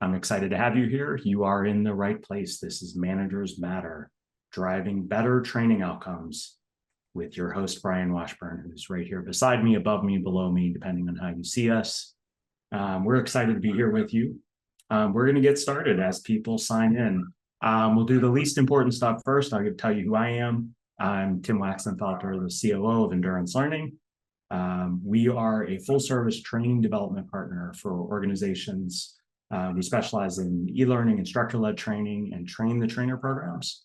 I'm excited to have you here. You are in the right place. This is Managers Matter, driving better training outcomes with your host, Brian Washburn, who's right here beside me, above me, below me, depending on how you see us. We're excited to be here with you. We're going to get started as people sign in. We'll do the least important stuff first. I'll tell you who I am. I'm Tim Waxenfelter, the COO of Endurance Learning. We are a full-service training development partner for organizations. We specialize in e-learning, instructor-led training, and train the trainer programs.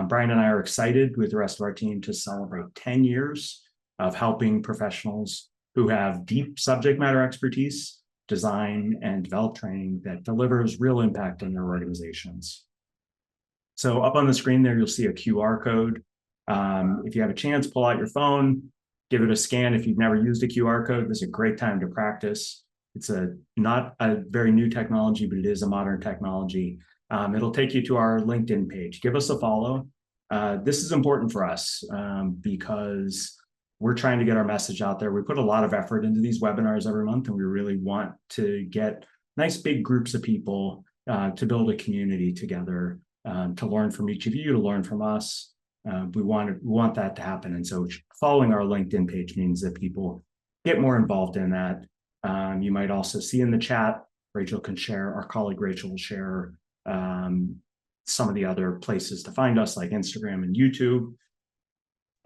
Brian and I are excited with the rest of our team to celebrate 10 years of helping professionals who have deep subject matter expertise design and develop training that delivers real impact in their organizations. So up on the screen there, you'll see a QR code. If you have a chance, pull out your phone, give it a scan. If you've never used a QR code, this is a great time to practice. It's not a very new technology, but it is a modern technology. It'll take you to our LinkedIn page. Give us a follow. This is important for us because we're trying to get our message out there. We put a lot of effort into these webinars every month, and we really want to get nice big groups of people to build a community together, to learn from each of you, to learn from us. We want that to happen. And so following our LinkedIn page means that people get more involved in that. You might also see in the chat, Rachel can share, our colleague Rachel will share some of the other places to find us, like Instagram and YouTube.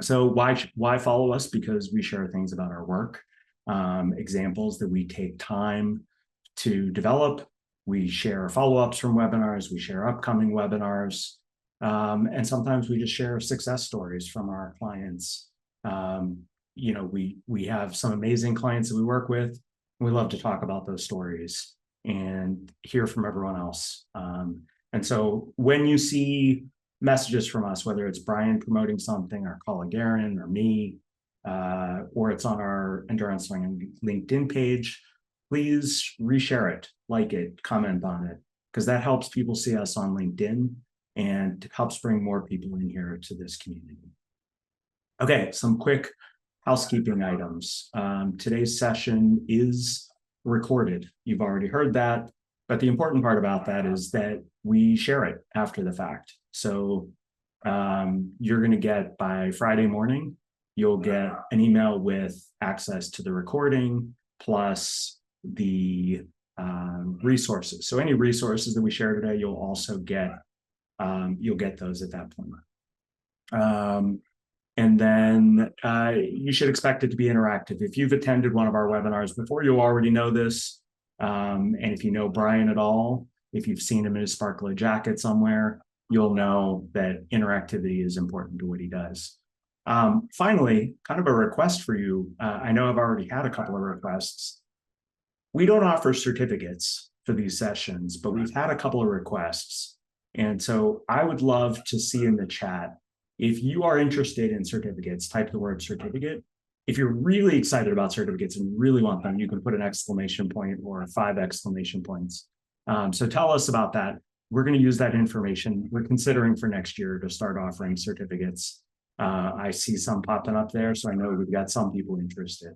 So why follow us? Because we share things about our work, examples that we take time to develop. We share follow-ups from webinars. We share upcoming webinars. And sometimes we just share success stories from our clients. We have some amazing clients that we work with. We love to talk about those stories and hear from everyone else. And so when you see messages from us, whether it's Brian promoting something, our colleague Aaron, or me, or it's on our Endurance Learning LinkedIn page, please reshare it, like it, comment on it, because that helps people see us on LinkedIn and helps bring more people in here to this community. Okay, some quick housekeeping items. Today's session is recorded. You've already heard that, but the important part about that is that we share it after the fact. So you're going to get, by Friday morning, you'll get an email with access to the recording plus the resources. So any resources that we share today, you'll also get those at that point. And then you should expect it to be interactive. If you've attended one of our webinars before, you'll already know this. And if you know Brian at all, if you've seen him in his sparkly jacket somewhere, you'll know that interactivity is important to what he does. Finally, kind of a request for you. I know I've already had a couple of requests. We don't offer certificates for these sessions, but we've had a couple of requests. And so I would love to see in the chat, if you are interested in certificates, type the word certificate. If you're really excited about certificates and really want them, you can put an exclamation point or 5 exclamation points. So tell us about that. We're going to use that information. We're considering for next year to start offering certificates. I see some popping up there, so I know we've got some people interested.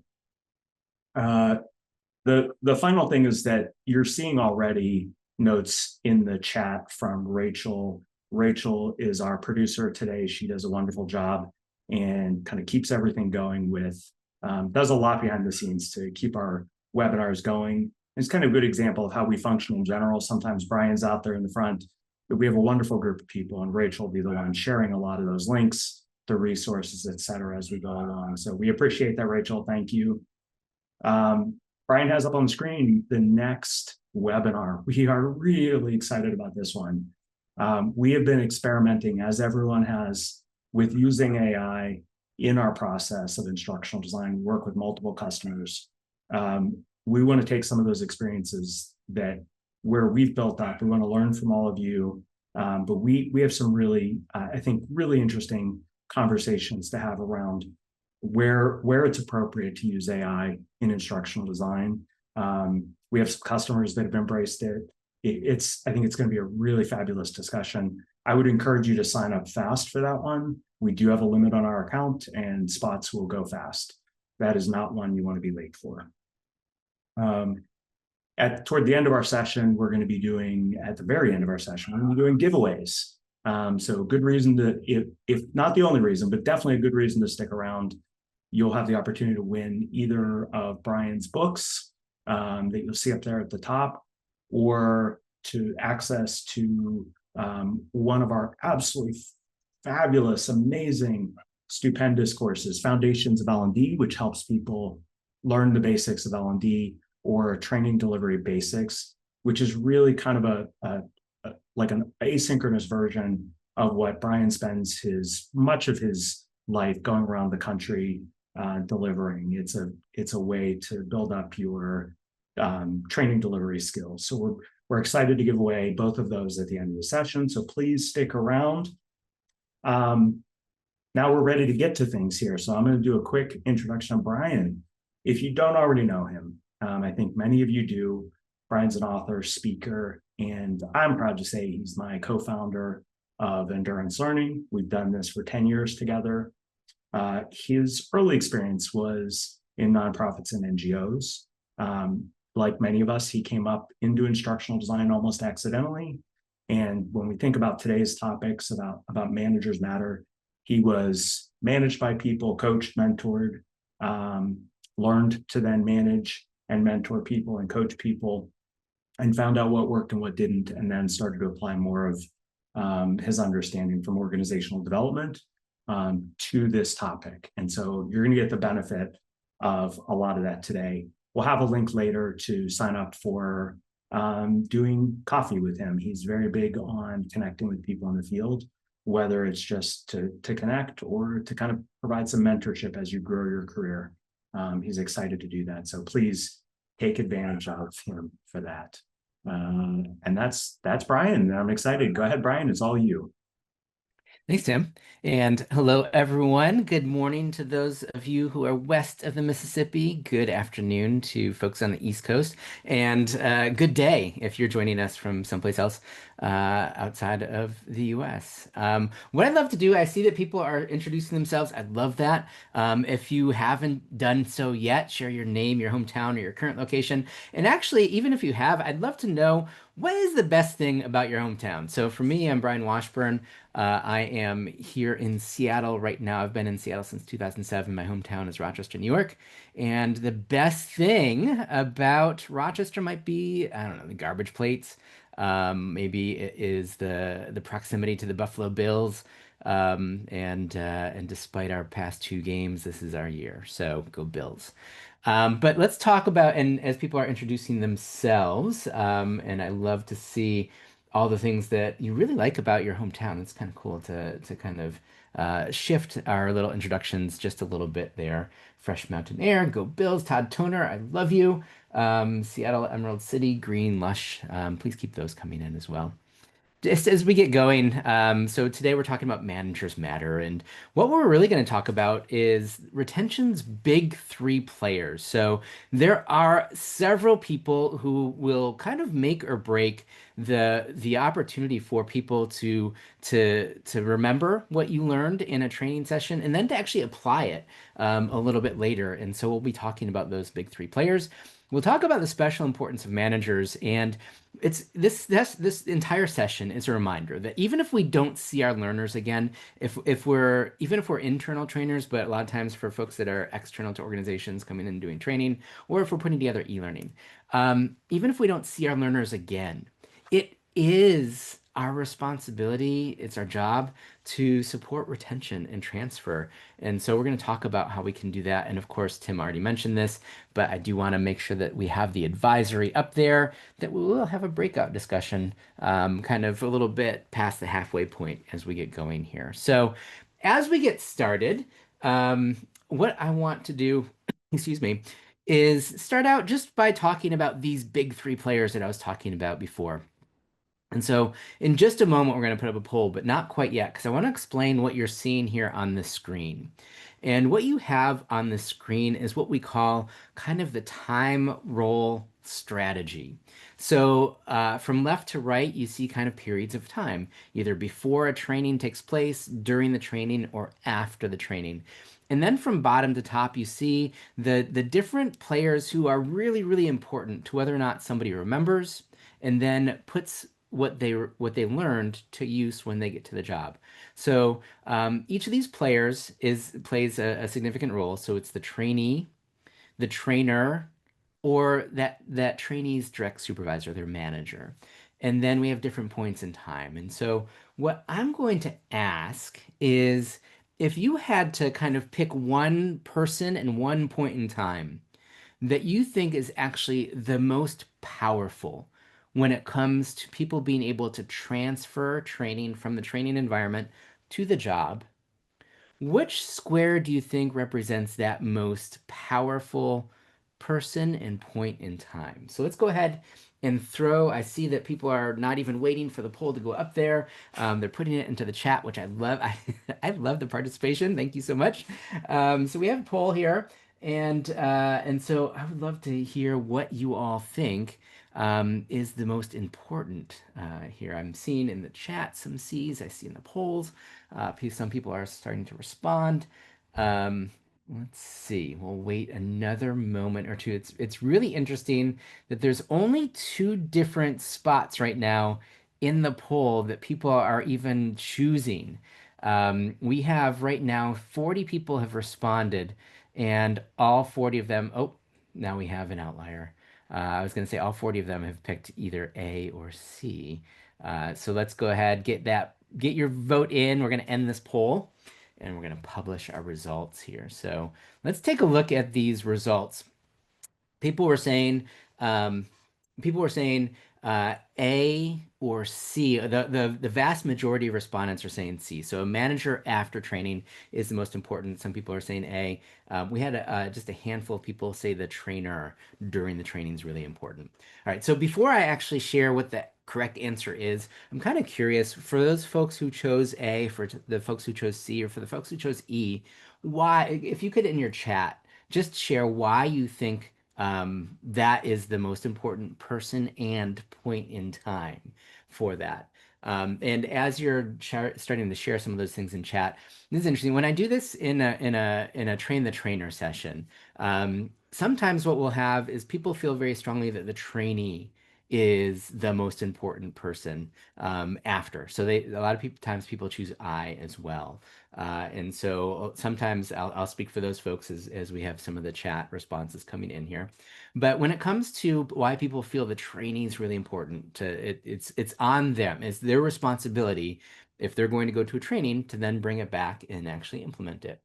The final thing is that you're seeing already notes in the chat from Rachel. Rachel is our producer today. She does a wonderful job and kind of keeps everything going does a lot behind the scenes to keep our webinars going. It's kind of a good example of how we function in general. Sometimes Brian's out there in the front, but we have a wonderful group of people, and Rachel will be the one sharing a lot of those links, the resources, et cetera, as we go along. So we appreciate that, Rachel. Thank you. Brian has up on the screen the next webinar. We are really excited about this one. We have been experimenting, as everyone has, with using AI in our process of instructional design. We work with multiple customers. We want to take some of those experiences where we've built up. We want to learn from all of you, but we have some really, I think, really interesting conversations to have around where it's appropriate to use AI in instructional design. We have some customers that have embraced it. I think it's going to be a really fabulous discussion. I would encourage you to sign up fast for that one. We do have a limit on our account, and spots will go fast. That is not one you want to be late for. toward the end of our session, we're going to be doing at the very end of our session, we're going to be doing giveaways. So good reason to, if not the only reason, but definitely a good reason to stick around. You'll have the opportunity to win either of Brian's books that you'll see up there at the top, or to access to one of our absolutely fabulous, amazing, stupendous courses, Foundations of L&D, which helps people learn the basics of L&D, or Training Delivery Basics, which is really kind of like an asynchronous version of what Brian spends much of his life going around the country delivering. It's a way to build up your training delivery skills. So we're excited to give away both of those at the end of the session. So please stick around. Now we're ready to get to things here. So I'm going to do a quick introduction of Brian. If you don't already know him, I think many of you do. Brian's an author, speaker, and I'm proud to say he's my co-founder of Endurance Learning. We've done this for 10 years together. His early experience was in nonprofits and NGOs. Like many of us, he came up into instructional design almost accidentally. And when we think about today's topics about managers matter, he was managed by people, coached, mentored, learned to then manage and mentor people and coach people, and found out what worked and what didn't, and then started to apply more of his understanding from organizational development to this topic. And so you're going to get the benefit of a lot of that today. We'll have a link later to sign up for doing coffee with him. He's very big on connecting with people in the field, whether it's just to connect or to kind of provide some mentorship as you grow your career. He's excited to do that. So please take advantage of him for that. And that's Brian. I'm excited. Go ahead, Brian. It's all you. Thanks, Tim. And hello, everyone. Good morning to those of you who are west of the Mississippi. Good afternoon to folks on the East Coast. And good day if you're joining us from someplace else outside of the US. What I'd love to do, I see that people are introducing themselves. I'd love that. If you haven't done so yet, share your name, your hometown, or your current location. And actually, even if you have, I'd love to know what is the best thing about your hometown. So for me, I'm Brian Washburn. I am here in Seattle right now. I've been in Seattle since 2007. My hometown is Rochester, New York. And the best thing about Rochester might be, I don't know, the garbage plates. Maybe it is the proximity to the Buffalo Bills. And despite our past two games, this is our year. So go Bills. But let's talk about, and as people are introducing themselves, and I love to see all the things that you really like about your hometown. It's kind of cool to kind of shift our little introductions just a little bit there. Fresh Mountain Air, Go Bills, Todd Toner, I love you. Seattle, Emerald City, Green, Lush. Please keep those coming in as well. Just as we get going, so today we're talking about managers matter, and what we're really going to talk about is retention's big three players. So there are several people who will kind of make or break the opportunity for people to remember what you learned in a training session and then to actually apply it a little bit later. And so we'll be talking about those big three players. We'll talk about the special importance of managers, and it's this entire session is a reminder that even if we don't see our learners again, if we're even if we're internal trainers, but a lot of times for folks that are external to organizations coming in and doing training, or if we're putting together e-learning, even if we don't see our learners again, it is our responsibility, it's our job to support retention and transfer. And so we're going to talk about how we can do that. And of course, Tim already mentioned this, but I do want to make sure that we have the advisory up there, that we will have a breakout discussion kind of a little bit past the halfway point as we get going here. So as we get started, what I want to do, excuse me, is start out just by talking about these big three players that I was talking about before. And so in just a moment, we're going to put up a poll, but not quite yet, because I want to explain what you're seeing here on the screen. And what you have on the screen is what we call kind of the time role strategy. So from left to right, you see kind of periods of time, either before a training takes place, during the training, or after the training. And then from bottom to top, you see the different players who are really, really important to whether or not somebody remembers and then puts what they learned to use when they get to the job. So each of these players plays a significant role. So it's the trainee, the trainer, or that trainee's direct supervisor, their manager. And then we have different points in time. And so what I'm going to ask is if you had to kind of pick one person and one point in time that you think is actually the most powerful when it comes to people being able to transfer training from the training environment to the job, which square do you think represents that most powerful person and point in time? So let's go ahead and throw. I see that people are not even waiting for the poll to go up there. They're putting it into the chat, which I love. I love the participation. Thank you so much. So we have a poll here, and so I would love to hear what you all think is the most important here. I'm seeing in the chat some C's. I see in the polls. Some people are starting to respond. Um, let's see. We'll wait another moment or two. It's really interesting that there's only two different spots right now in the poll that people are even choosing. We have right now 40 people have responded, and all 40 of them. Oh, now we have an outlier. I was going to say all 40 of them have picked either A or C. So let's go ahead, get your vote in. We're going to end this poll and we're going to publish our results here. So let's take a look at these results. People were saying, um, people were saying A or C. The vast majority of respondents are saying C. So a manager after training is the most important. Some people are saying A. We had just a handful of people say the trainer during the training is really important. All right. So before I actually share what the correct answer is, I'm kind of curious for those folks who chose A, for the folks who chose C, or for the folks who chose E, why, if you could in your chat, just share why you think that is the most important person and point in time for that. And as you're starting to share some of those things in chat, this is interesting. When I do this in a train the trainer session, sometimes what we'll have is people feel very strongly that the trainee is the most important person after. So a lot of people times people choose I as well. And so sometimes I'll speak for those folks as we have some of the chat responses coming in here. But when it comes to why people feel the training is really important, it's on them. It's their responsibility if they're going to go to a training to then bring it back and actually implement it.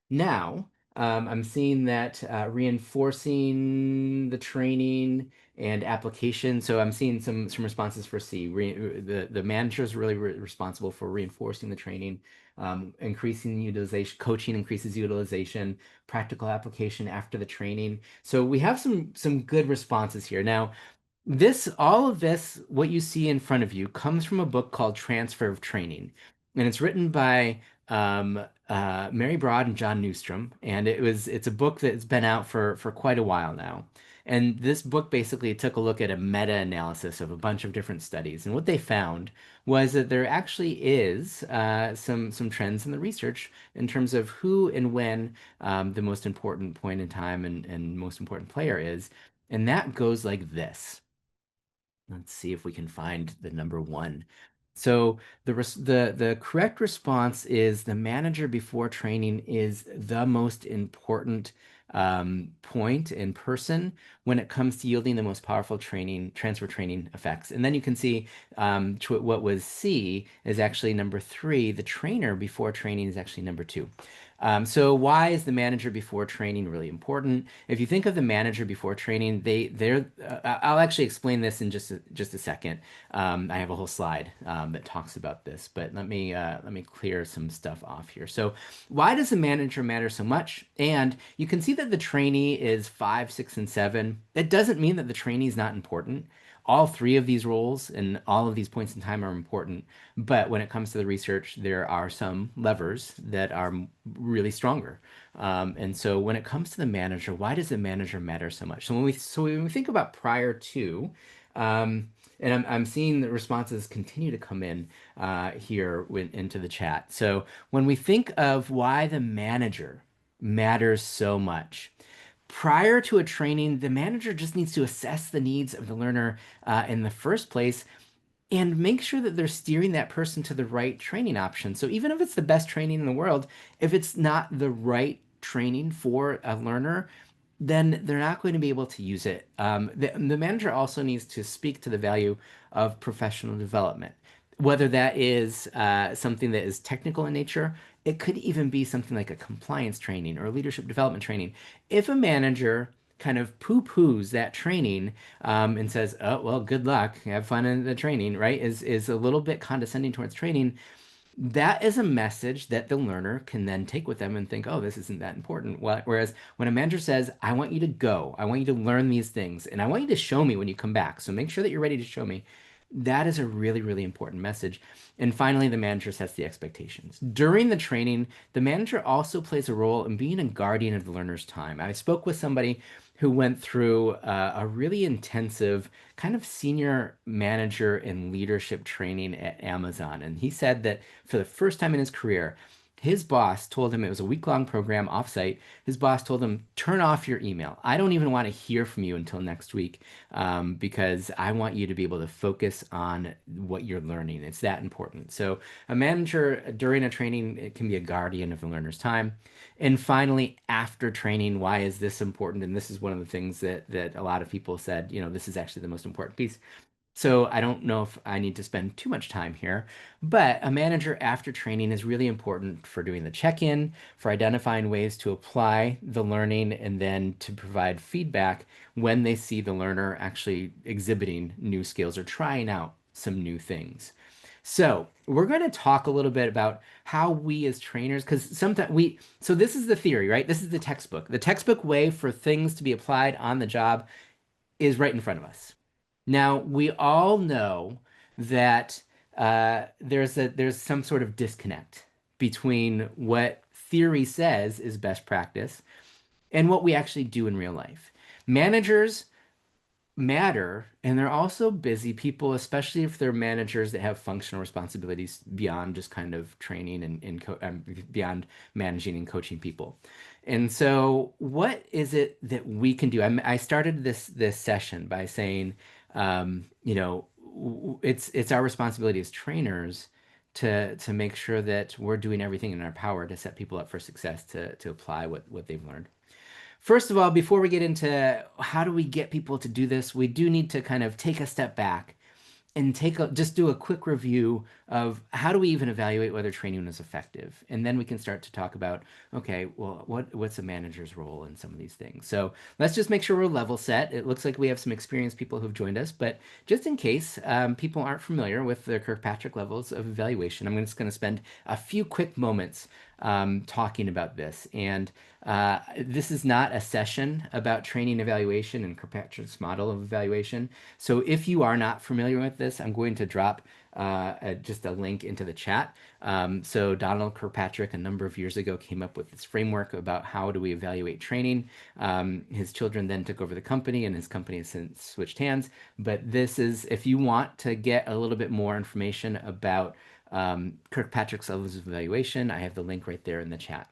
Now, I'm seeing that reinforcing the training and application. So I'm seeing some responses for C. The manager is really responsible for reinforcing the training, increasing utilization, coaching increases utilization, practical application after the training. So we have some good responses here. Now, all of this, what you see in front of you, comes from a book called Transfer of Training, and it's written by Mary Broad and John Newstrom, and it's a book that's been out for quite a while now. And this book basically took a look at a meta-analysis of a bunch of different studies, and what they found was that there actually is some trends in the research in terms of who and when the most important point in time and most important player is, and that goes like this. Let's see if we can find the number one. So the correct response is the manager before training is the most important point in person when it comes to yielding the most powerful transfer training effects. And then you can see what was C is actually number three. The trainer before training is actually number two. So why is the manager before training really important? If you think of the manager before training, I'll actually explain this in just a second. I have a whole slide that talks about this, but let me clear some stuff off here. So why does the manager matter so much? And you can see that the trainee is 5, 6, and 7. That doesn't mean that the trainee is not important. All three of these roles and all of these points in time are important. But when it comes to the research, there are some levers that are really stronger. And so when it comes to the manager, why does the manager matter so much? So when we think about prior to, and I'm seeing the responses continue to come in here into the chat. So when we think of why the manager matters so much, prior to a training, the manager just needs to assess the needs of the learner in the first place and make sure that they're steering that person to the right training option. So even if it's the best training in the world, if it's not the right training for a learner, then they're not going to be able to use it. The manager also needs to speak to the value of professional development, whether that is something that is technical in nature. It could even be something like a compliance training or leadership development training. If a manager kind of poo-poos that training and says, "Oh, well, good luck, have fun in the training," right? Is a little bit condescending towards training, that is a message that the learner can then take with them and think, oh, this isn't that important. Whereas when a manager says, I want you to go, I want you to learn these things, and I want you to show me when you come back. So make sure that you're ready to show me. That is a really, really important message. And finally, the manager sets the expectations. During the training, the manager also plays a role in being a guardian of the learner's time. I spoke with somebody who went through a really intensive kind of senior manager and leadership training at Amazon. And he said that for the first time in his career, his boss told him, it was a week-long program offsite. His boss told him, turn off your email. I don't even want to hear from you until next week because I want you to be able to focus on what you're learning. It's that important. So a manager during a training, it can be a guardian of the learner's time. And finally, after training, why is this important? And this is one of the things that a lot of people said, this is actually the most important piece. So I don't know if I need to spend too much time here, but a manager after training is really important for doing the check-in, for identifying ways to apply the learning, and then to provide feedback when they see the learner actually exhibiting new skills or trying out some new things. So we're going to talk a little bit about how we as trainers, because sometimes so this is the theory, right? This is the textbook. The textbook way for things to be applied on the job is right in front of us. Now, we all know that there's some sort of disconnect between what theory says is best practice and what we actually do in real life. Managers matter, and they're also busy people, especially if they're managers that have functional responsibilities beyond just kind of training and beyond managing and coaching people. And so, what is it that we can do? I started this session by saying, it's our responsibility as trainers to make sure that we're doing everything in our power to set people up for success to apply what they've learned. First of all, before we get into how do we get people to do this, we do need to kind of take a step back and just do a quick review of how do we even evaluate whether training is effective, and then we can start to talk about, okay, well, what's a manager's role in some of these things. So let's just make sure we're level set. It looks like we have some experienced people who've joined us, but just in case people aren't familiar with the Kirkpatrick levels of evaluation, I'm just going to spend a few quick moments talking about this. And this is not a session about training evaluation and Kirkpatrick's model of evaluation. So if you are not familiar with this, I'm going to drop just a link into the chat. So Donald Kirkpatrick, a number of years ago, came up with this framework about how do we evaluate training. His children then took over the company, and his company has since switched hands. But this is, if you want to get a little bit more information about Kirkpatrick's levels of evaluation, I have the link right there in the chat.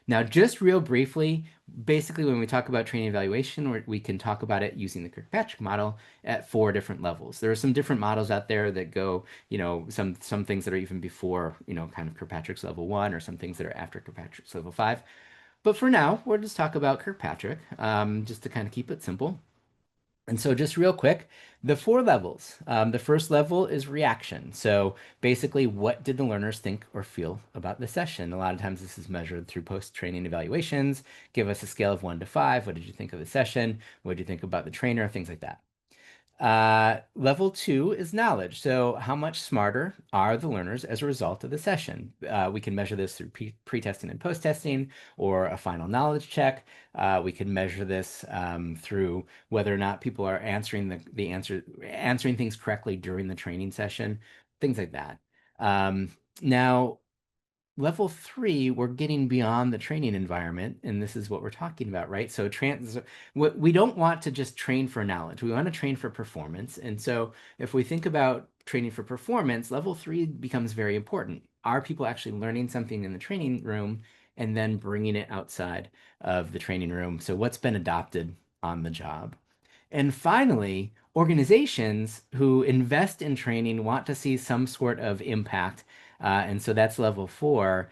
Now, just real briefly, basically when we talk about training evaluation, we can talk about it using the Kirkpatrick model at 4 different levels. There are some different models out there that go, some things that are even before, kind of Kirkpatrick's level 1, or some things that are after Kirkpatrick's level 5. But for now, we'll just talk about Kirkpatrick, just to kind of keep it simple. And so just real quick, the 4 levels. The first level is reaction. So basically, what did the learners think or feel about the session? A lot of times this is measured through post-training evaluations. Give us a scale of 1 to 5. What did you think of the session? What did you think about the trainer? Things like that. Level two is knowledge. So, how much smarter are the learners as a result of the session? We can measure this through pre-testing and post-testing or a final knowledge check. We can measure this through whether or not people are answering answering things correctly during the training session, things like that. Now, level three, we're getting beyond the training environment, and this is what we're talking about, right? So we don't want to just train for knowledge. We want to train for performance. And so if we think about training for performance, level three becomes very important. Are people actually learning something in the training room and then bringing it outside of the training room? So what's been adopted on the job? And finally, organizations who invest in training want to see some sort of impact. And so that's level four,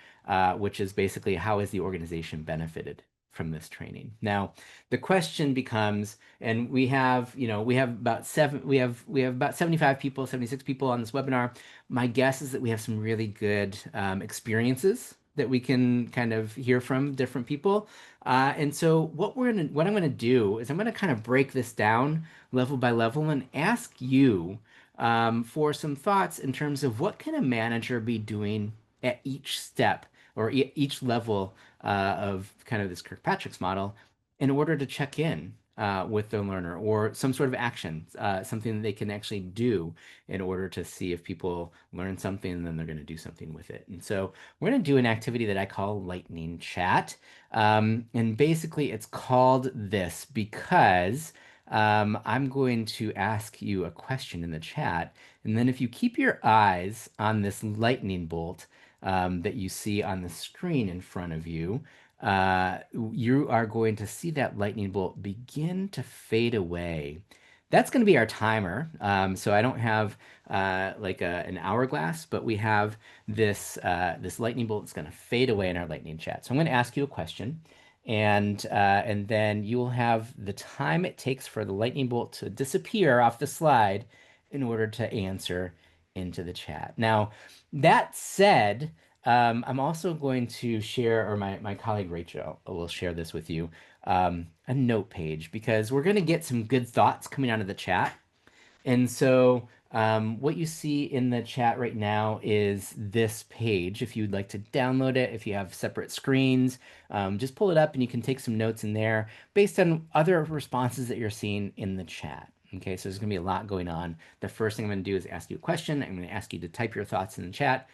which is basically how is the organization benefited from this training? Now, the question becomes, and we have about we have about 75 people, 76 people on this webinar. My guess is that we have some really good experiences that we can kind of hear from different people. And so what I'm gonna do is I'm gonna kind of break this down level by level and ask you for some thoughts in terms of what can a manager be doing at each step or each level of kind of this Kirkpatrick's model in order to check in with the learner or some sort of action, something that they can actually do in order to see if people learn something and then they're going to do something with it. And so we're going to do an activity that I call lightning chat. And basically it's called this because I'm going to ask you a question in the chat. And then if you keep your eyes on this lightning bolt that you see on the screen in front of you, you are going to see that lightning bolt begin to fade away. That's going to be our timer. So I don't have an hourglass, but we have this lightning bolt that's going to fade away in our lightning chat. So I'm going to ask you a question, and then you will have the time it takes for the lightning bolt to disappear off the slide in order to answer into the chat. Now, that said, I'm also going to share, or my colleague Rachel will share this with you, a note page because we're going to get some good thoughts coming out of the chat. And so, what you see in the chat right now is this page. If you'd like to download it, if you have separate screens, just pull it up and you can take some notes in there based on other responses that you're seeing in the chat. Okay, so there's going to be a lot going on. The first thing I'm going to do is ask you a question. I'm going to ask you to type your thoughts in the chat.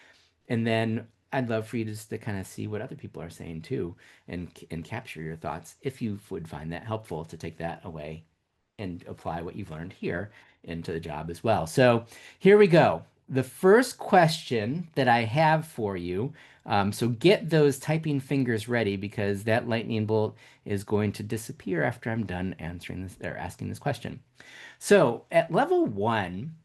And then I'd love for you just to kind of see what other people are saying too and capture your thoughts if you would find that helpful to take that away and apply what you've learned here into the job as well. So here we go. The first question that I have for you, so get those typing fingers ready because that lightning bolt is going to disappear after I'm done answering this or asking this question. So at level one,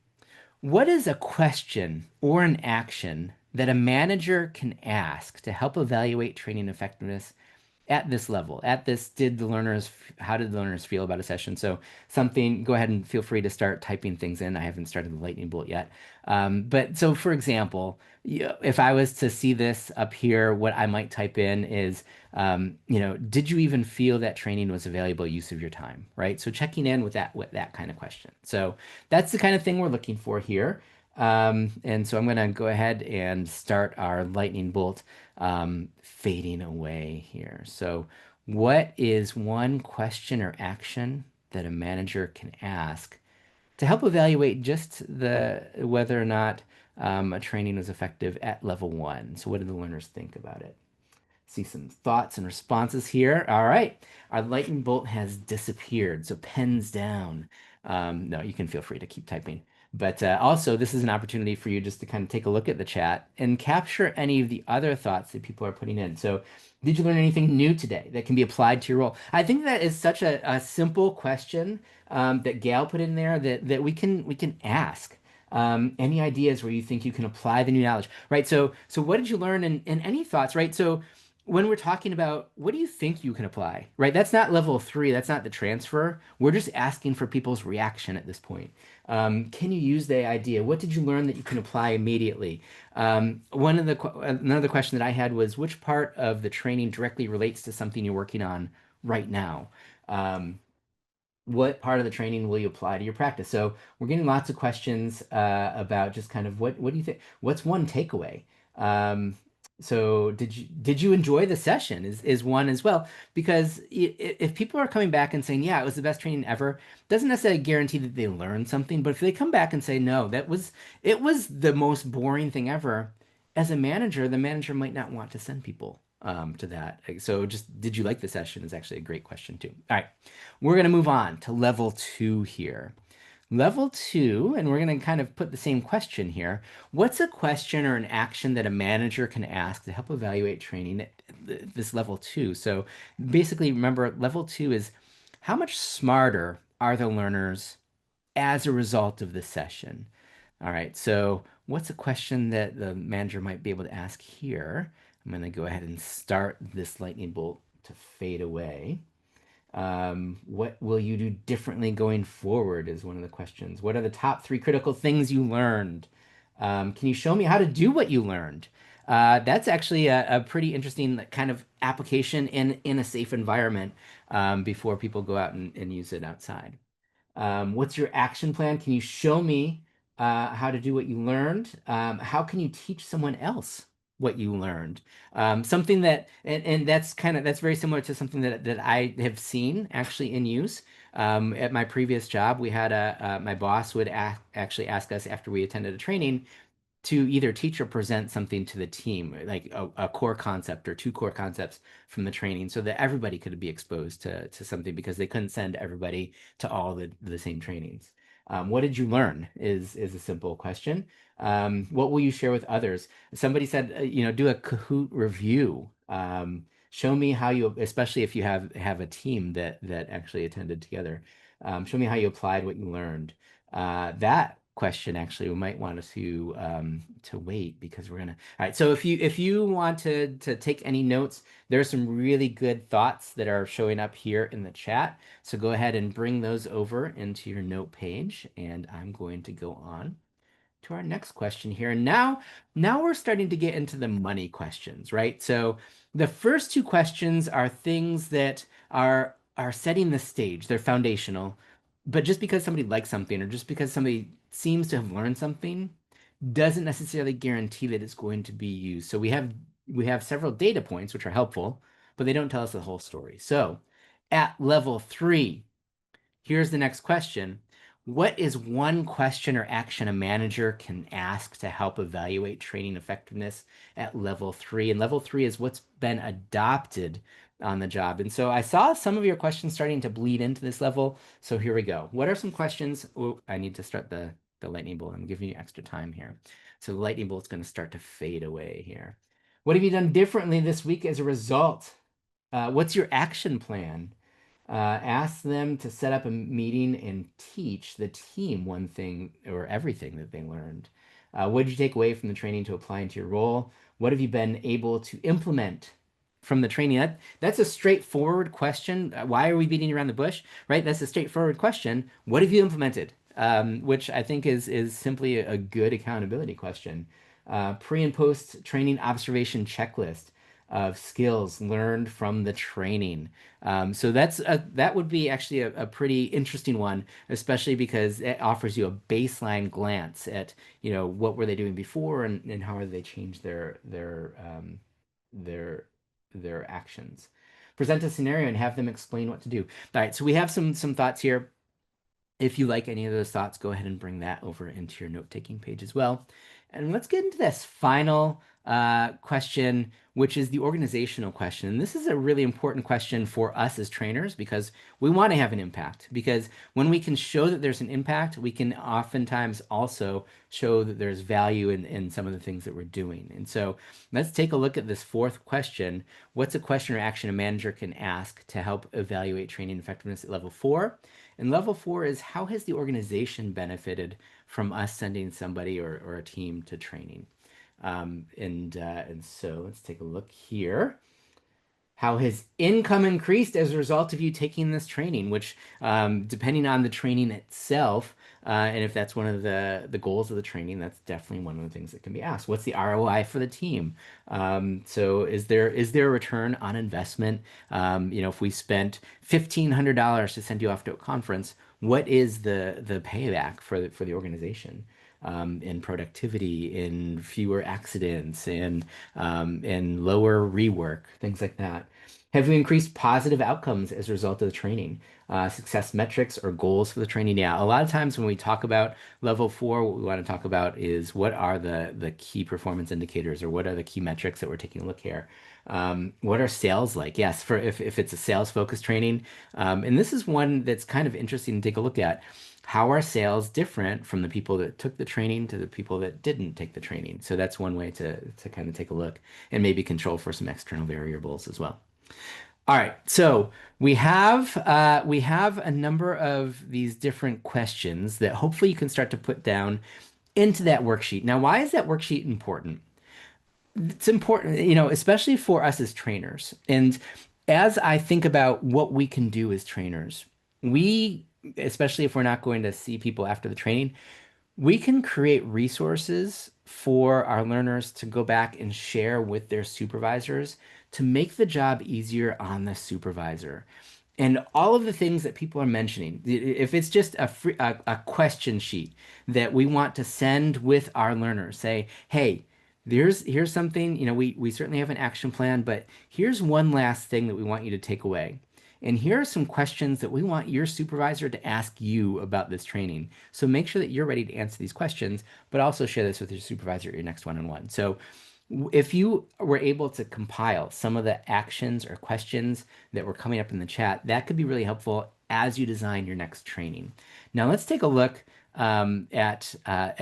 what is a question or an action that a manager can ask to help evaluate training effectiveness at this level? At this, how did the learners feel about a session? So something, go ahead and feel free to start typing things in. I haven't started the lightning bolt yet. But so for example, if I was to see this up here, what I might type in is, did you even feel that training was a valuable use of your time, right? So checking in with that kind of question. So that's the kind of thing we're looking for here. And so I'm going to go ahead and start our lightning bolt fading away here. So what is one question or action that a manager can ask to help evaluate just whether or not a training was effective at level one? So what do the learners think about it? See some thoughts and responses here. All right, our lightning bolt has disappeared. So pens down. No, you can feel free to keep typing. But also, this is an opportunity for you just to kind of take a look at the chat and capture any of the other thoughts that people are putting in. So, did you learn anything new today that can be applied to your role? I think that is such a simple question that Gail put in there that we can ask. Any ideas where you think you can apply the new knowledge, right? So what did you learn and any thoughts, right? So when we're talking about what do you think you can apply, right? That's not level three. That's not the transfer. We're just asking for people's reaction at this point. Can you use the idea? What did you learn that you can apply immediately? Another question that I had was which part of the training directly relates to something you're working on right now? what part of the training will you apply to your practice? So we're getting lots of questions about just kind of what do you think? What's one takeaway? Um, so did you enjoy the session? Is one as well? Because if people are coming back and saying, yeah, it was the best training ever, doesn't necessarily guarantee that they learned something. But if they come back and say, no, it was the most boring thing ever, as a manager, the manager might not want to send people to that. So just did you like the session is actually a great question too. All right. We're going to move on to level two here. Level two, and we're going to kind of put the same question here. What's a question or an action that a manager can ask to help evaluate training at this level two? So basically, remember, level two is how much smarter are the learners as a result of the session? All right, so what's a question that the manager might be able to ask here? I'm going to go ahead and start this lightning bolt to fade away. What will you do differently going forward is one of the questions. What are the top three critical things you learned? Can you show me how to do what you learned? That's actually a pretty interesting kind of application in a safe environment before people go out and use it outside. What's your action plan? Can you show me how to do what you learned? How can you teach someone else what you learned? Something that, and that's very similar to something that I have seen actually in use. At my previous job, we had my boss would actually ask us after we attended a training to either teach or present something to the team, like a core concept or two core concepts from the training, so that everybody could be exposed to something because they couldn't send everybody to all the same trainings. What did you learn is a simple question. What will you share with others? Somebody said, do a Kahoot review. Show me how you, especially if you have a team that actually attended together. Show me how you applied what you learned. That question actually we might want to wait because we're gonna. All right, so if you want to take any notes, there are some really good thoughts that are showing up here in the chat. So go ahead and bring those over into your note page, and I'm going to go on to our next question here. And now we're starting to get into the money questions, right? So the first two questions are things that are setting the stage. They're foundational. But just because somebody likes something or just because somebody seems to have learned something doesn't necessarily guarantee that it's going to be used. So we have several data points which are helpful, but they don't tell us the whole story. So at level three, here's the next question. What is one question or action a manager can ask to help evaluate training effectiveness at level three? And level three is what's been adopted on the job. And so I saw some of your questions starting to bleed into this level. So here we go. What are some questions? Oh, I need to start the lightning bolt. I'm giving you extra time here. So the lightning bolt's going to start to fade away here. What have you done differently this week as a result? What's your action plan? Ask them to set up a meeting and teach the team one thing or everything that they learned. What did you take away from the training to apply into your role? What have you been able to implement from the training? That's a straightforward question. Why are we beating around the bush, right? That's a straightforward question. What have you implemented? Which I think is simply a good accountability question. Pre and post training observation checklist of skills learned from the training. So that would be actually a pretty interesting one, especially because it offers you a baseline glance at, what were they doing before and how are they change their their actions. Present a scenario and have them explain what to do. All right, so we have some thoughts here. If you like any of those thoughts, go ahead and bring that over into your note-taking page as well. And let's get into this final question, which is the organizational question. And this is a really important question for us as trainers because we want to have an impact. Because when we can show that there's an impact, we can oftentimes also show that there's value in some of the things that we're doing. And so let's take a look at this fourth question. What's a question or action a manager can ask to help evaluate training effectiveness at level four? And level four is how has the organization benefited from us sending somebody or a team to training? And so let's take a look here. How has income increased as a result of you taking this training? Which, depending on the training itself, and if that's one of the goals of the training, that's definitely one of the things that can be asked. What's the ROI for the team? So is there a return on investment? If we spent $1,500 to send you off to a conference, what is the payback for the organization? In productivity, in fewer accidents, in lower rework, things like that. Have we increased positive outcomes as a result of the training? Success metrics or goals for the training? Yeah, a lot of times when we talk about level four, what we want to talk about is what are the key performance indicators, or what are the key metrics that we're taking a look here. What are sales like? Yes, for if it's a sales focused training, and this is one that's kind of interesting to take a look at. How are sales different from the people that took the training to the people that didn't take the training? So that's one way to kind of take a look and maybe control for some external variables as well. All right, so we have a number of these different questions that hopefully you can start to put down into that worksheet. Now, why is that worksheet important? It's important, especially for us as trainers. And as I think about what we can do as trainers, we, especially if we're not going to see people after the training, we can create resources for our learners to go back and share with their supervisors to make the job easier on the supervisor. And all of the things that people are mentioning, if it's just a question sheet that we want to send with our learners, say, hey, here's something, we certainly have an action plan, but here's one last thing that we want you to take away. And here are some questions that we want your supervisor to ask you about this training. So make sure that you're ready to answer these questions, but also share this with your supervisor at your next one-on-one. So if you were able to compile some of the actions or questions that were coming up in the chat, that could be really helpful as you design your next training. Now let's take a look at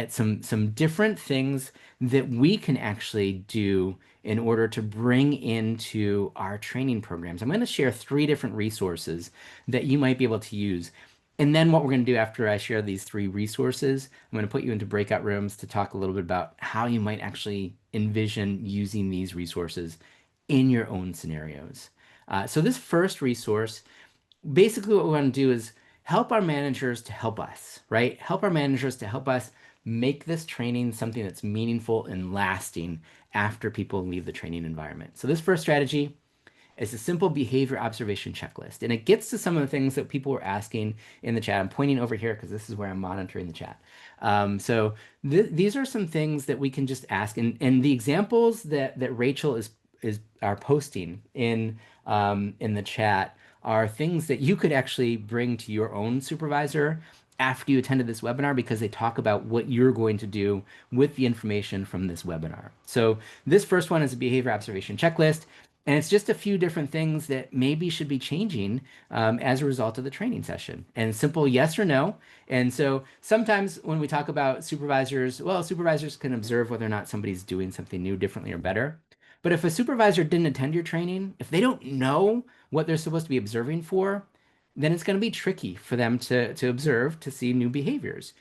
some different things that we can actually do in order to bring into our training programs. I'm going to share 3 different resources that you might be able to use. And then what we're going to do after I share these 3 resources, I'm going to put you into breakout rooms to talk a little bit about how you might actually envision using these resources in your own scenarios. So this first resource, basically what we want to do is help our managers to help us, right? Help our managers to help us make this training something that's meaningful and lasting after people leave the training environment. So this first strategy is a simple behavior observation checklist. And it gets to some of the things that people were asking in the chat. I'm pointing over here because this is where I'm monitoring the chat. So these are some things that we can just ask. And the examples that Rachel are posting in the chat are things that you could actually bring to your own supervisor after you attended this webinar, because they talk about what you're going to do with the information from this webinar. So this first one is a behavior observation checklist, and it's just a few different things that maybe should be changing as a result of the training session. And simple yes or no. And so sometimes when we talk about supervisors, well, supervisors can observe whether or not somebody's doing something new, differently, or better. But if a supervisor didn't attend your training, if they don't know what they're supposed to be observing for, then it's going to be tricky for them to observe, to see new behaviors.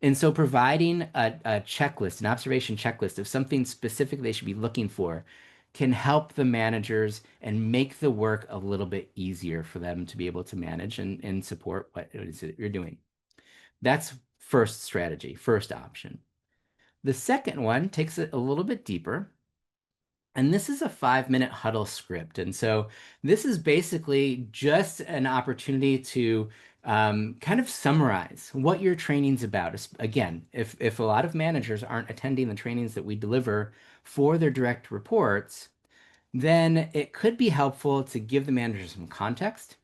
And so providing a checklist, an observation checklist of something specific they should be looking for, can help the managers and make the work a little bit easier for them to be able to manage and support what it is that you're doing. That's first strategy, first option. The second one takes it a little bit deeper. And this is a 5-minute huddle script. And so this is basically just an opportunity to kind of summarize what your training's about. Again, if a lot of managers aren't attending the trainings that we deliver for their direct reports, then it could be helpful to give the manager some context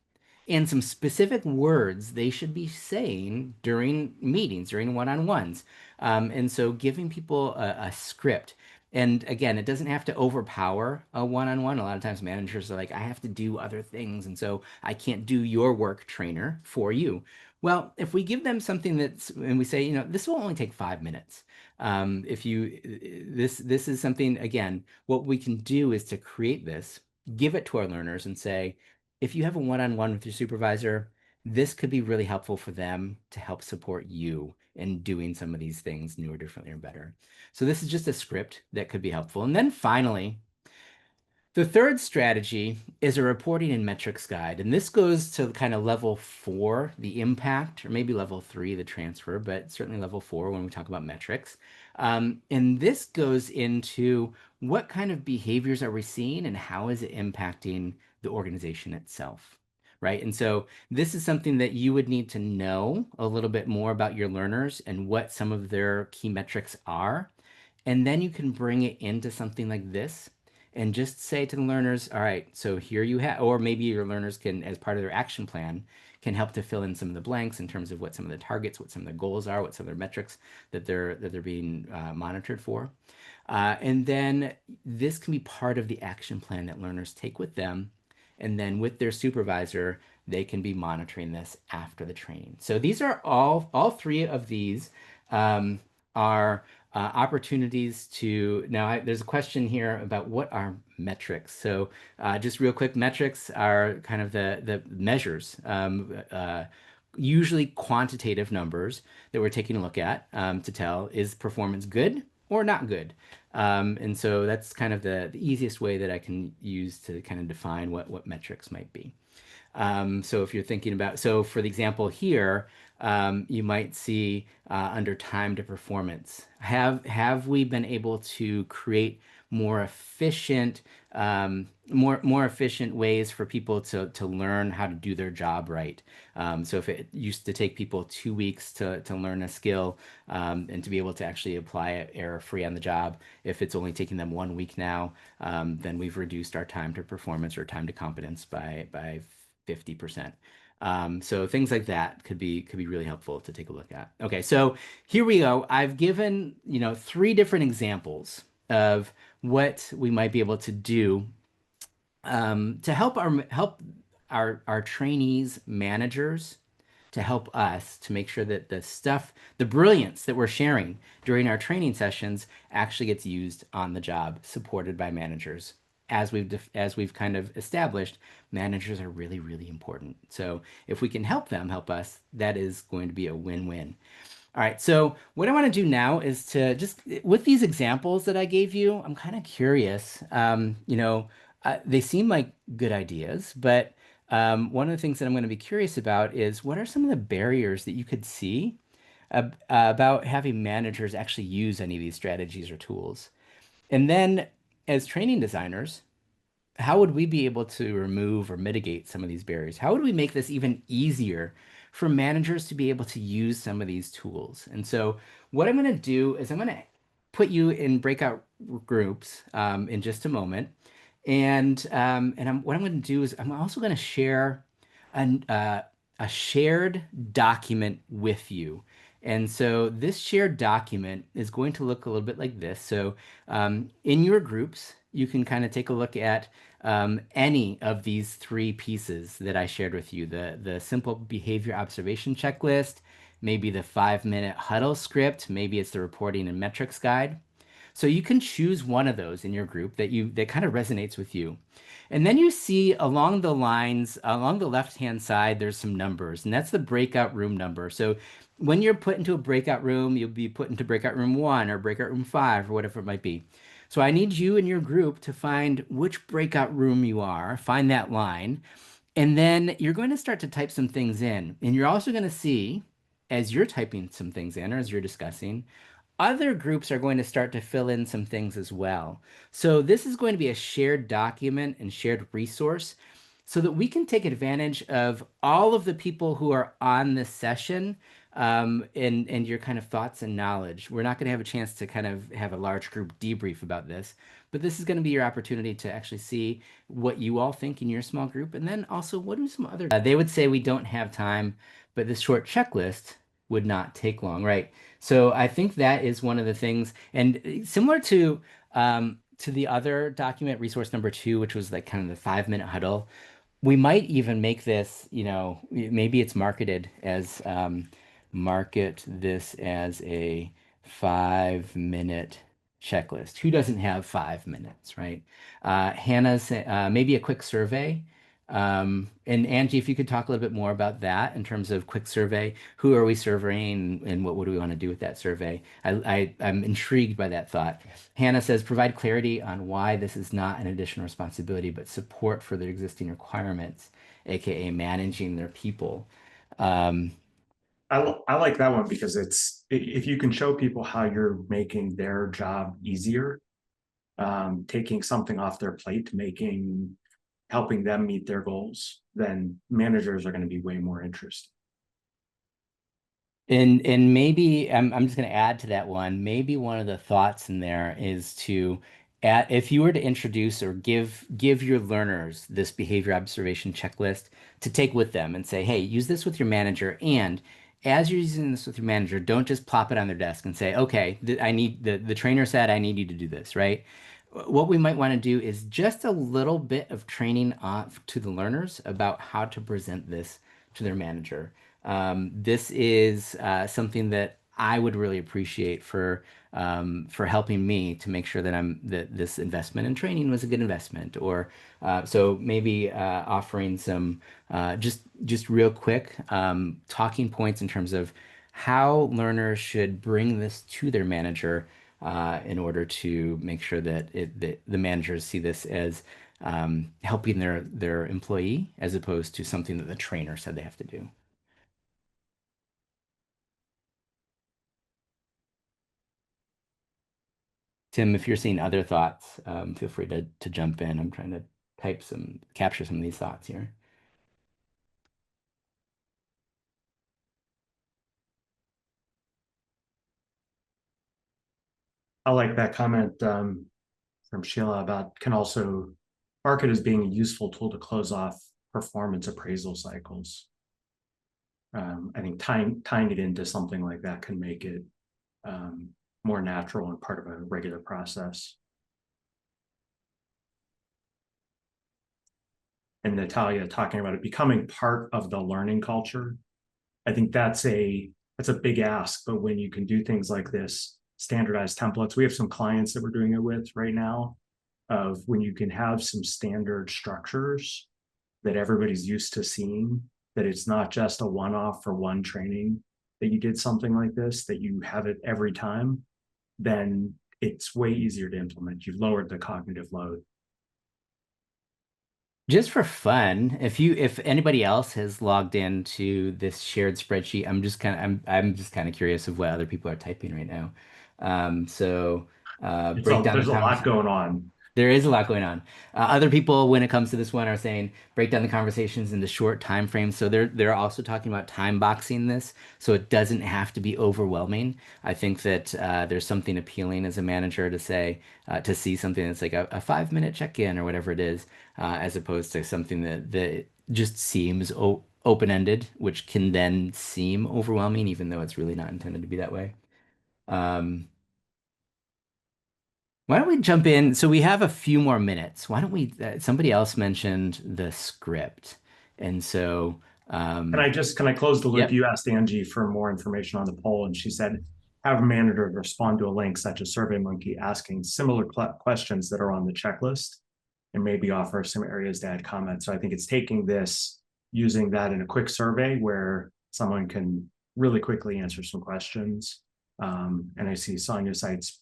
and some specific words they should be saying during meetings, during one-on-ones. And so giving people a script. And again, it doesn't have to overpower a one-on-one. A lot of times managers are like, I have to do other things, and so I can't do your work, trainer, for you. Well, if we give them something and we say, this will only take 5 minutes. This is something, again, what we can do is to create this, give it to our learners and say, if you have a one-on-one with your supervisor, this could be really helpful for them to help support you in doing some of these things newer, differently, or better. So this is just a script that could be helpful. And then finally, The third strategy is a reporting and metrics guide, and this goes to kind of level 4, the impact, or maybe level 3, the transfer, but certainly level 4 when we talk about metrics. And this goes into what kind of behaviors are we seeing and how is it impacting the organization itself, right? And so this is something that you would need to know a little bit more about your learners and what some of their key metrics are. And then you can bring it into something like this and just say to the learners, all right, so here you have, or maybe your learners can, as part of their action plan, can help to fill in some of the blanks in terms of what some of the targets, what some of the goals are, what some of their metrics that they're being monitored for. And then this can be part of the action plan that learners take with them. And then with their supervisor, they can be monitoring this after the training. So these are all three of these are opportunities to, now there's a question here about what are metrics. So just real quick, metrics are kind of the measures, usually quantitative numbers that we're taking a look at to tell is performance good or not good. And so that's kind of the easiest way that I can use to kind of define what metrics might be. So if you're thinking about, so for the example here, you might see under time to performance. Have we been able to create more efficient, more efficient ways for people to learn how to do their job right? So if it used to take people 2 weeks to learn a skill and to be able to actually apply it error-free on the job, if it's only taking them 1 week now, then we've reduced our time to performance or time to competence by 50%. So things like that could be really helpful to take a look at. Okay, so here we go. I've given, 3 different examples of what we might be able to do to help our trainees, managers, to help us to make sure that the stuff, the brilliance that we're sharing during our training sessions actually gets used on the job, supported by managers. As we've kind of established, managers are really, really important. So if we can help them help us, that is going to be a win-win. All right, so what I want to do now is to just, with these examples that I gave you, I'm kind of curious. They seem like good ideas, but one of the things that I'm going to be curious about is what are some of the barriers that you could see about having managers actually use any of these strategies or tools? And then, as training designers, how would we be able to remove or mitigate some of these barriers? How would we make this even easier for managers to be able to use some of these tools? And so, what I'm going to do is I'm going to put you in breakout groups in just a moment, and what I'm going to do is I'm also going to share an, a shared document with you. And so this shared document is going to look a little bit like this. So in your groups, you can kind of take a look at any of these 3 pieces that I shared with you, the simple behavior observation checklist, maybe the 5-minute huddle script, maybe it's the reporting and metrics guide. So you can choose one of those in your group that kind of resonates with you. And then you see along the lines, along the left-hand side, there's some numbers, and that's the breakout room number. So when you're put into a breakout room, you'll be put into breakout room 1 or breakout room 5 or whatever it might be. So I need you and your group to find which breakout room you are, find that line, and then you're going to start to type some things in. And you're also going to see, as you're typing some things in or as you're discussing, other groups are going to start to fill in some things as well. So this is going to be a shared document and shared resource so that we can take advantage of all of the people who are on this session and your kind of thoughts and knowledge. We're not going to have a chance to kind of have a large group debrief about this, but this is going to be your opportunity to actually see what you all think in your small group. And then also, what do some other, they would say we don't have time, but this short checklist would not take long, right? So I think that is one of the things, and similar to the other document, resource number 2, which was like kind of the 5-minute huddle. We might even make this, maybe it's market this as a 5-minute checklist. Who doesn't have 5 minutes, right? Hannah's maybe a quick survey And Angie, if you could talk a little bit more about that in terms of quick survey, who are we surveying and what do we want to do with that survey? I'm intrigued by that thought. Hannah says, provide clarity on why this is not an additional responsibility, but support for their existing requirements, aka managing their people. Um, I like that one because if you can show people how you're making their job easier, taking something off their plate, helping them meet their goals, then managers are going to be way more interested. And maybe I'm just going to add to that one. Maybe one of the thoughts in there is to add, if you were to introduce or give your learners this behavior observation checklist to take with them and say, hey, use this with your manager. And as you're using this with your manager, don't just plop it on their desk and say, okay, I need the trainer said I need you to do this, right? What we might want to do is just a little bit of training off to the learners about how to present this to their manager. This is something that I would really appreciate for helping me to make sure that that this investment in training was a good investment. Or so maybe offering some just real quick talking points in terms of how learners should bring this to their manager in order to make sure that the managers see this as helping their employee as opposed to something that the trainer said they have to do. Tim, if you're seeing other thoughts, feel free to jump in. I'm trying to capture some of these thoughts here. I like that comment from Sheila about can also market as being a useful tool to close off performance appraisal cycles. I think tying it into something like that can make it um, more natural and part of a regular process. And Natalia talking about it becoming part of the learning culture. I think that's a big ask, but when you can do things like this, standardized templates, we have some clients that we're doing it with right now, of when you can have some standard structures that everybody's used to seeing, that it's not just a one-off for one training, that you did something like this, that you have it every time, then it's way easier to implement. You've lowered the cognitive load. Just for fun, if anybody else has logged into this shared spreadsheet, I'm just kind of curious of what other people are typing right now. So break down the There's a lot conversation. going on. There is a lot going on. Other people, when it comes to this one, are saying break down the conversations into short time frames. So they're also talking about time boxing this, so it doesn't have to be overwhelming. I think that there's something appealing as a manager to say to see something that's like a 5 minute check-in or whatever it is, as opposed to something that just seems o open-ended, which can then seem overwhelming, even though it's really not intended to be that way. Um, Why don't we jump in? So we have a few more minutes. Why don't we? Somebody else mentioned the script, and so um, Can I close the loop? yep. You asked Angie for more information on the poll, and she said, have a manager respond to a link such as SurveyMonkey asking similar questions that are on the checklist and maybe offer some areas to add comments. So I think it's taking this, using that in a quick survey where someone can really quickly answer some questions. And I see Sonia Sites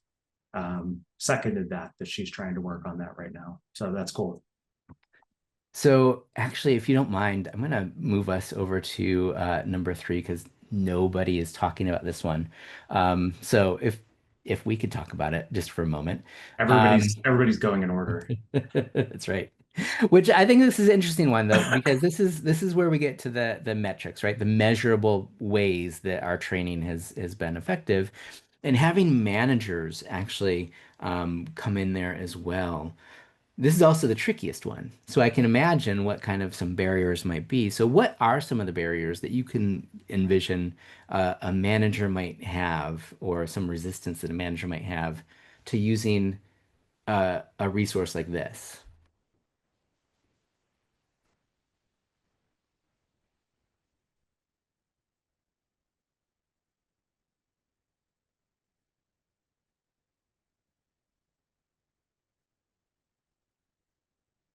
seconded that she's trying to work on that right now. So that's cool. So actually, if you don't mind, I'm gonna move us over to number three because nobody is talking about this one. So if we could talk about it just for a moment. Um, Everybody's going in order. That's right. Which I think this is an interesting one though, because this is where we get to the metrics, right? The measurable ways that our training has been effective, and having managers actually come in there as well. This is also the trickiest one. So I can imagine what kind of some barriers might be. So what are some of the barriers that you can envision a manager might have, or some resistance that a manager might have to using a resource like this?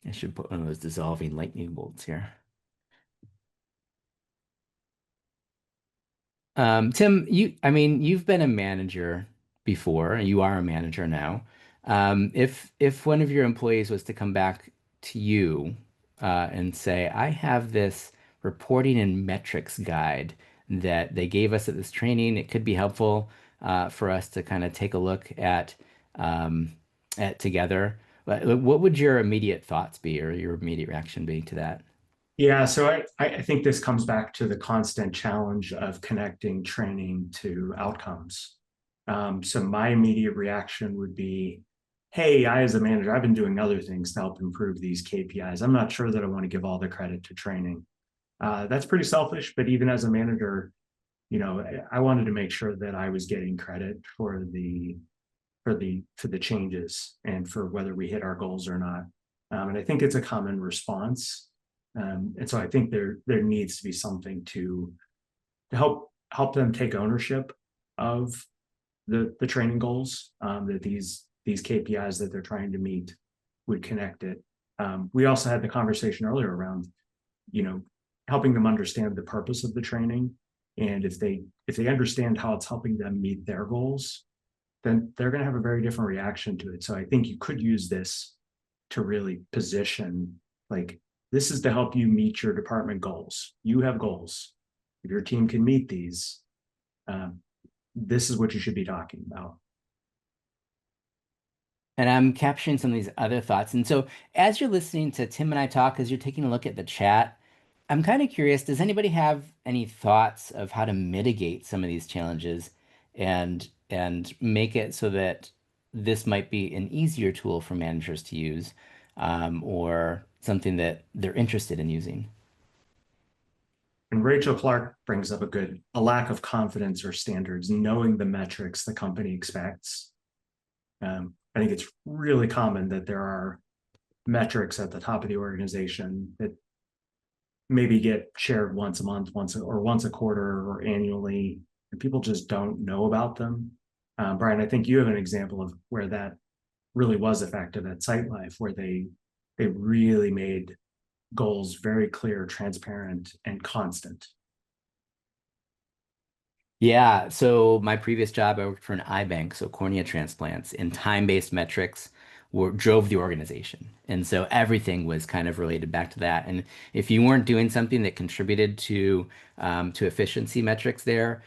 I should put one of those dissolving lightning bolts here. Tim, I mean, you've been a manager before, and you are a manager now. If one of your employees was to come back to you and say, "I have this reporting and metrics guide that they gave us at this training. It could be helpful for us to kind of take a look um, at together." What would your immediate thoughts be, or your immediate reaction be to that? Yeah, so I think this comes back to the constant challenge of connecting training to outcomes. So my immediate reaction would be, hey, I as a manager, I've been doing other things to help improve these KPIs. I'm not sure that I want to give all the credit to training. That's pretty selfish, but even as a manager, I wanted to make sure that I was getting credit for the changes and for whether we hit our goals or not. And I think it's a common response. And so I think there needs to be something to help them take ownership of the training goals, that these KPIs that they're trying to meet would connect it. We also had the conversation earlier around, you know, helping them understand the purpose of the training, and if they understand how it's helping them meet their goals, then they're going to have a very different reaction to it. So I think you could use this to really position, like, this is to help you meet your department goals. You have goals. If your team can meet these, um, this is what you should be talking about. And I'm capturing some of these other thoughts. And so, as you're listening to Tim and I talk, as you're taking a look at the chat, I'm kind of curious, does anybody have any thoughts of how to mitigate some of these challenges and make it so that this might be an easier tool for managers to use, or something that they're interested in using? And Rachel Clark brings up a lack of confidence or standards, knowing the metrics the company expects. I think it's really common that there are metrics at the top of the organization that maybe get shared once a month, once a quarter or annually, and people just don't know about them. Brian, I think you have an example of where that really was effective at Site Life, where they really made goals very clear, transparent, and constant. Yeah, so my previous job, I worked for an eye bank, so cornea transplants, and time-based metrics drove the organization. And so everything was kind of related back to that. And if you weren't doing something that contributed to efficiency metrics there,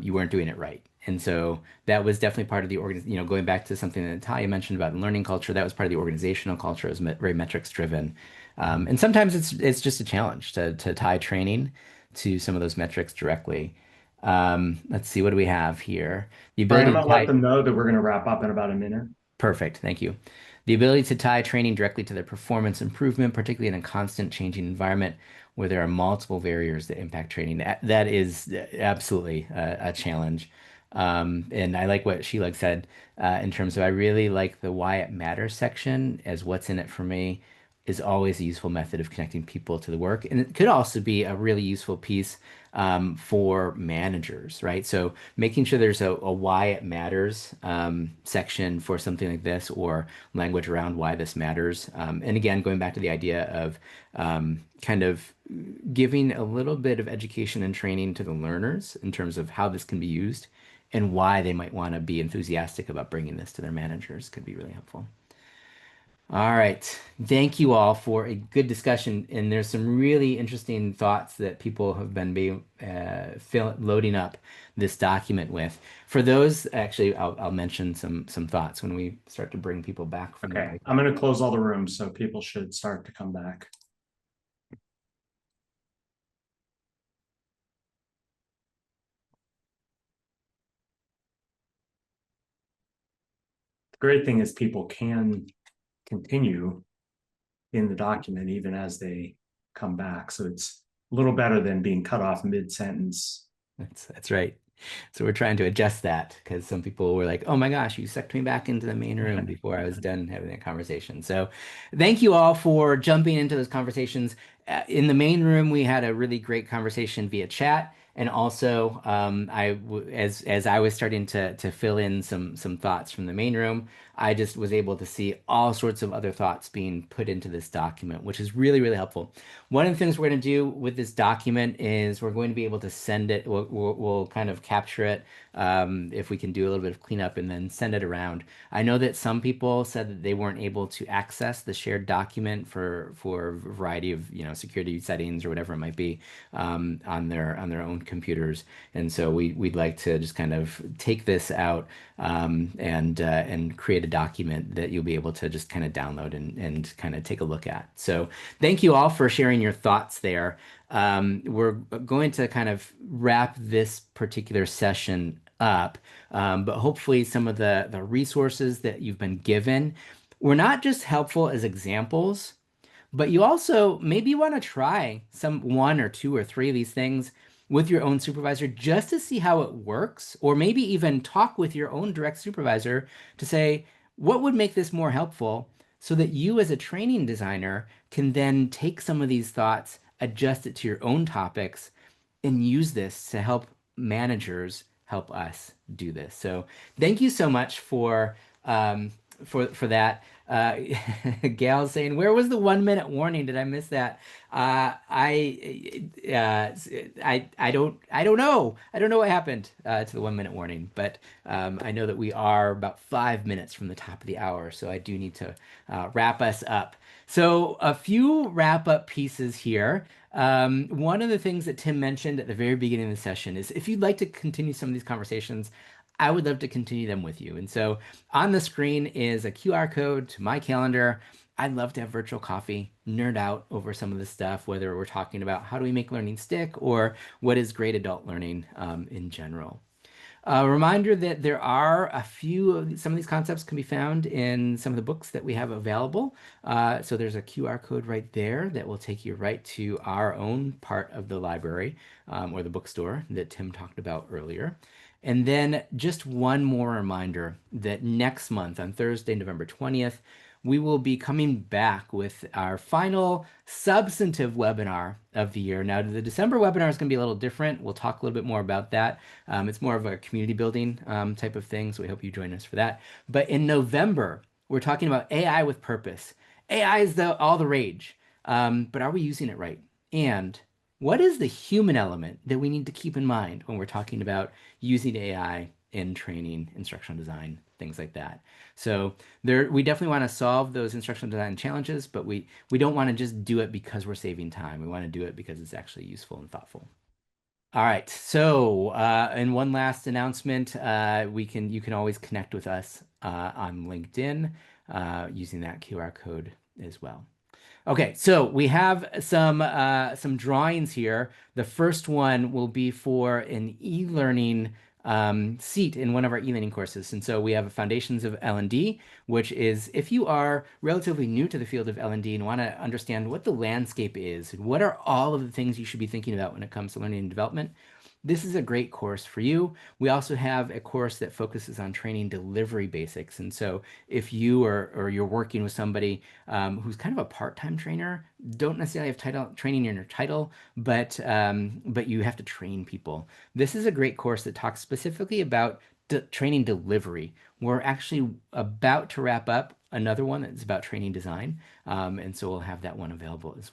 you weren't doing it right. And so that was definitely part of the going back to something that Natalia mentioned about learning culture, that was part of the organizational culture. It was very metrics driven. And sometimes it's just a challenge to tie training to some of those metrics directly. Let's see, what do we have here? The Brian, I'm ability to going to let tie. them know that we're going to wrap up in about a minute. Perfect, thank you. The ability to tie training directly to their performance improvement, particularly in a constant changing environment where there are multiple barriers that impact training. That is absolutely a challenge. And I like what Sheila said in terms of I really like the why it matters section as what's in it for me is always a useful method of connecting people to the work. And it could also be a really useful piece for managers, right? So making sure there's a why it matters section for something like this or language around why this matters. And again, going back to the idea of kind of giving a little bit of education and training to the learners in terms of how this can be used and why they might want to be enthusiastic about bringing this to their managers could be really helpful. All right. Thank you all for a good discussion. And there's some really interesting thoughts that people have been loading up this document with. For those, actually, I'll mention some thoughts when we start to bring people back from the Okay, break. I'm going to close all the rooms so people should start to come back. The great thing is people can continue in the document even as they come back. So it's a little better than being cut off mid-sentence. That's right. So we're trying to adjust that because some people were like, "Oh my gosh, you sucked me back into the main room before I was done having that conversation." So thank you all for jumping into those conversations. In the main room, we had a really great conversation via chat, and also as I was starting to fill in some thoughts from the main room, I just was able to see all sorts of other thoughts being put into this document, which is really, really helpful. One of the things we're going to do with this document is we're going to be able to send it, we'll kind of capture it if we can do a little bit of cleanup and then send it around. I know that some people said that they weren't able to access the shared document for a variety of, security settings or whatever it might be on their own computers. And so we'd like to just kind of take this out and create a document that you'll be able to just kind of download and kind of take a look at. So thank you all for sharing your thoughts there. We're going to kind of wrap this particular session up, but hopefully some of the resources that you've been given were not just helpful as examples, but you also maybe want to try some one or two or three of these things with your own supervisor just to see how it works, or maybe even talk with your own direct supervisor to say, what would make this more helpful so that you as a training designer can then take some of these thoughts, adjust it to your own topics, and use this to help managers help us do this. So thank you so much for that. Gail saying, "Where was the 1 minute warning? Did I miss that?" I don't know. I don't know what happened to the 1 minute warning, but I know that we are about 5 minutes from the top of the hour, so I do need to wrap us up. So a few wrap up pieces here. One of the things that Tim mentioned at the very beginning of the session is if you'd like to continue some of these conversations, I would love to continue them with you. And so on the screen is a QR code to my calendar. I'd love to have virtual coffee, nerd out over some of this stuff, whether we're talking about how do we make learning stick or what is great adult learning in general. A reminder that there are some of these concepts can be found in some of the books that we have available. So there's a QR code right there that will take you right to our own part of the library or the bookstore that Tim talked about earlier. And then just one more reminder that next month on Thursday, November 20th, we will be coming back with our final substantive webinar of the year. Now, the December webinar is going to be a little different. We'll talk a little bit more about that. It's more of a community building type of thing, so we hope you join us for that. But in November, we're talking about AI with purpose. AI is all the rage, but are we using it right? And what is the human element that we need to keep in mind when we're talking about using AI in training, instructional design, things like that? So we definitely want to solve those instructional design challenges, but we don't want to just do it because we're saving time. We want to do it because it's actually useful and thoughtful. All right. So, and one last announcement, you can always connect with us on LinkedIn using that QR code as well. Okay, so we have some drawings here. The first one will be for an e-learning seat in one of our e-learning courses. And so we have Foundations of L&D, which is if you are relatively new to the field of L&D and want to understand what the landscape is, and what are all of the things you should be thinking about when it comes to learning and development, this is a great course for you. We also have a course that focuses on training delivery basics. And so if you or you're working with somebody who's kind of a part-time trainer, don't necessarily have training in your title, but you have to train people. This is a great course that talks specifically about training delivery. We're actually about to wrap up another one that's about training design. And so we'll have that one available as